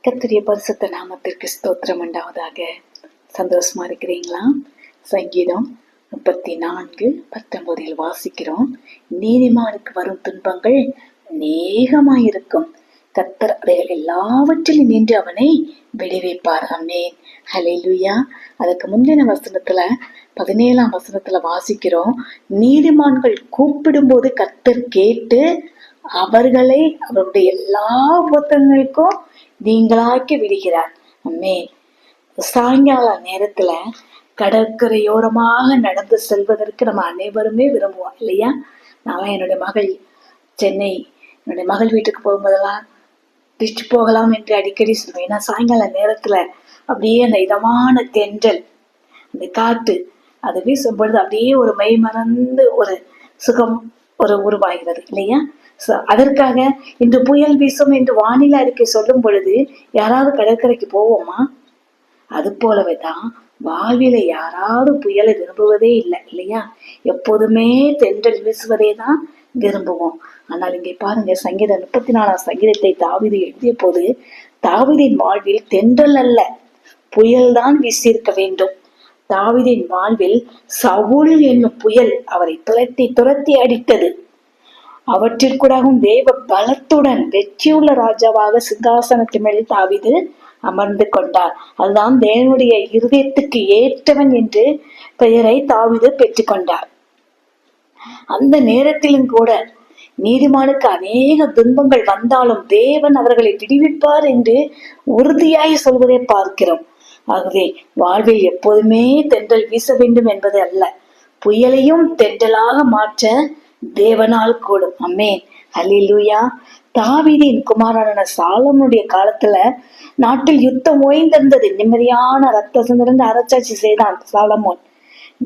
கர்த்தருடைய பரிசுத்த நாமத்திற்கு ஸ்தோத்திரம் உண்டாவதாக. சந்தோஷமா இருக்கிறீங்களா? சங்கீதம் 34:19 வாசிக்கிறோம். நீதிமானுக்கு வரும் துன்பங்கள் அநேகமாயிருக்கும், கர்த்தர் அவைகள் எல்லாவற்றிலும் நின்று அவனை விடுவிப்பார். ஆமென். ஹல்லேலூயா. அதுக்கு முந்தின வசனத்துல 17ஆம் வசனத்துல வாசிக்கிறோம், நீதிமான்கள் கூப்பிடும்போது கர்த்தர் கேட்டு அவர்களை அவருடைய எல்லா உபத்திரங்களுக்கும் நீங்களாக்கி விடுகிறார். ஆமென். சாயங்கால நேரத்துல கடற்கரையோரமாக நடந்து செல்வதற்கு நம்ம அனைவருமே விரும்புவோம் இல்லையா? நான் என்னுடைய மகள் சென்னை, என்னுடைய மகள் வீட்டுக்கு போகும்போதெல்லாம் பீச் போகலாம் என்று அடிக்கடி சொல்லுவேன். ஏன்னா சாயங்கால நேரத்துல அப்படியே அந்த இதமான தென்றல், அந்த காற்று அது வீசும் பொழுது அப்படியே ஒரு மெய் மறந்து ஒரு சுகம் உருவாகிறது இல்லையா? அதற்காக இன்று புயல் வீசும் என்று வானிலை அறிக்கை சொல்லும் பொழுது யாராவது கடற்கரைக்கு போவோமா? அது போலவேதான் வாழ்வில யாராவது புயலை விரும்புவதே இல்லை இல்லையா? எப்போதுமே தென்றல் வீசுவதே தான் விரும்புவோம். ஆனால் இங்கே பாருங்க, சங்கீதம் 34ஆம் சங்கீதத்தை தாவீது எழுதிய போது தாவீதின் வாழ்வில் தென்றல் அல்ல புயல்தான் வீசியிருக்க வேண்டும். தாவீதின் வாழ்வில் சவுல் என்னும் புயல் அவரை துரத்தி அடித்தது. அவற்றிற்குடாகவும் தேவ பலத்துடன் வெற்றியுள்ள ராஜாவாக சிங்காசனத்தின் மேல் தாவீது அமர்ந்து கொண்டார். அதுதான் தேவனுடைய இருதயத்துக்கு ஏற்றவன் என்று பெயரை தாவீது பெற்றுக்கொண்டார். அந்த நேரத்திலும் கூட நீதிமானுக்கு அநேக துன்பங்கள் வந்தாலும் தேவன் அவர்களை விடுவிப்பார் என்று உறுதியாய் சொல்வதை பார்க்கிறோம். ஆகவே வாழ்வில் எப்போதுமே தென்றல் வீச வேண்டும் என்பது அல்ல, புயலையும் தென்றலாக மாற்ற தேவனால் கூடும். ஆமென். ஹல்லேலூயா. தாவீதின் குமாரனான சாலமோனுடைய காலத்துல நாட்டில் யுத்தம் ஓய்ந்திருந்தது. நிம்மதியான ரத்த சிந்திருந்து அரசாட்சி செய்தான் சாலமோன்.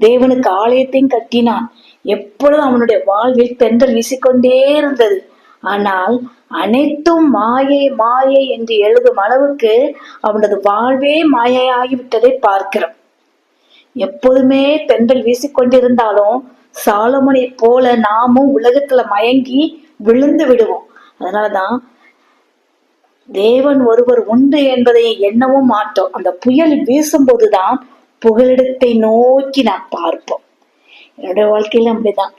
தேவனுக்கு ஆலயத்தையும் கட்டினான். எப்பொழுதும் அவனுடைய வாழ்வில் தென்றல் வீசிக்கொண்டே இருந்தது. ஆனால் அனைத்தும் மாயை மாயை என்று எழுதும் அளவுக்கு அவனது வாழ்வே மாயையாகிவிட்டதை பார்க்கிறோம். எப்போதுமே தென்றல் வீசிக்கொண்டிருந்தாலும் சாலமோனை போல நாமும் உலகத்துல மயங்கி விழுந்து விடுவோம். அதனாலதான் தேவன் ஒருவர் உண்டு என்பதை எண்ணவும் மாட்டோம். அந்த புயல் வீசும் போதுதான் புகலிடத்தை நோக்கி நாம் பார்ப்போம். என்னுடைய வாழ்க்கையில அப்படிதான்.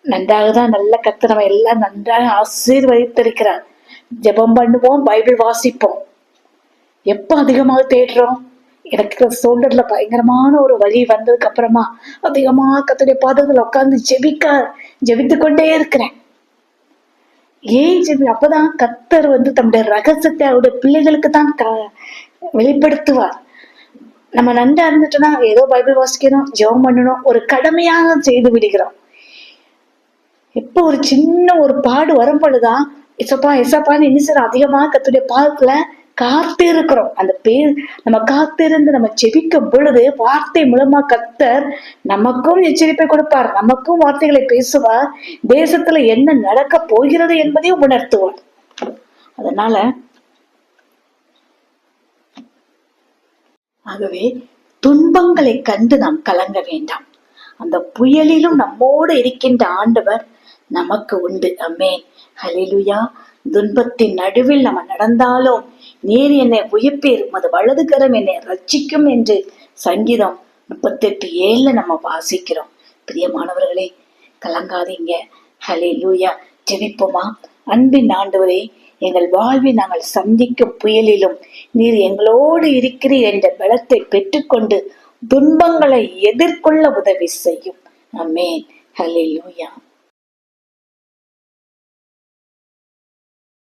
நன்றாக தான் நல்ல கர்த்தர் நம்ம எல்லாம் நன்றாக ஆசீர்வதித்திருக்கிறார். ஜெபம் பண்ணுவோம், பைபிள் வாசிப்போம். எப்ப அதிகமாக தேடுறோம்? எனக்கு சோல்டர்ல பயங்கரமான ஒரு வலி வந்ததுக்கு அப்புறமா அதிகமா கர்த்தருடைய பாதத்துல உட்கார்ந்து ஜெபித்து கொண்டே இருக்கிறேன். ஏன் அப்பதான் கர்த்தர் தம்முடைய ரகசியத்தை அவருடைய பிள்ளைகளுக்கு தான் வெளிப்படுத்துவார். நம்ம நன்றா இருந்துட்டோம்னா ஏதோ பைபிள் வாசிக்கணும், ஜெபம் பண்ணணும், ஒரு கடமையாக செய்து விடுகிறோம். எப்போ ஒரு சின்ன ஒரு பாடு வரும் பொழுதுதான் இசப்பான்னு இன்னும் அதிகமா கர்த்தருடைய பாதத்துல காத்து இருக்கிறோம். அந்த பேர் நம்ம காத்திருந்து நம்ம செபிக்கும் பொழுது வார்த்தை மூலமா கர்த்தர் நமக்கும் எச்சரிப்பை கொடுப்பார், நமக்கும் வார்த்தைகளை பேசுவார், தேசத்துல என்ன நடக்க போகிறது என்பதையும் உணர்த்துவார். அதனால ஆகவே துன்பங்களை கண்டு நாம் கலங்க வேண்டாம். அந்த புயலிலும் நம்மோடு இருக்கின்ற ஆண்டவர் நமக்கு உண்டு. ஆமென். ஹல்லேலூயா. துன்பத்தின் நடுவில் நம்ம நடந்தாலும் நீர் என்னை உயிர்ப்பீர், உமது வலது கரம் என்னை ரட்சிக்கும் என்று சங்கீதம் 38:7 நம்ம வாசிக்கிறோம். பிரியமானவர்களே, கலங்காதீங்க. ஹல்லேலூயா. ஜெபிப்போமா? அன்பின் ஆண்டவரே, எங்கள் வாழ்வில் நாங்கள் சந்திக்கும் புயலிலும் நீர் எங்களோடு இருக்கிறீர் என்ற பலத்தை பெற்றுக்கொண்டு துன்பங்களை எதிர்கொள்ள உதவி செய்யும். ஆமென். ஹல்லேலூயா.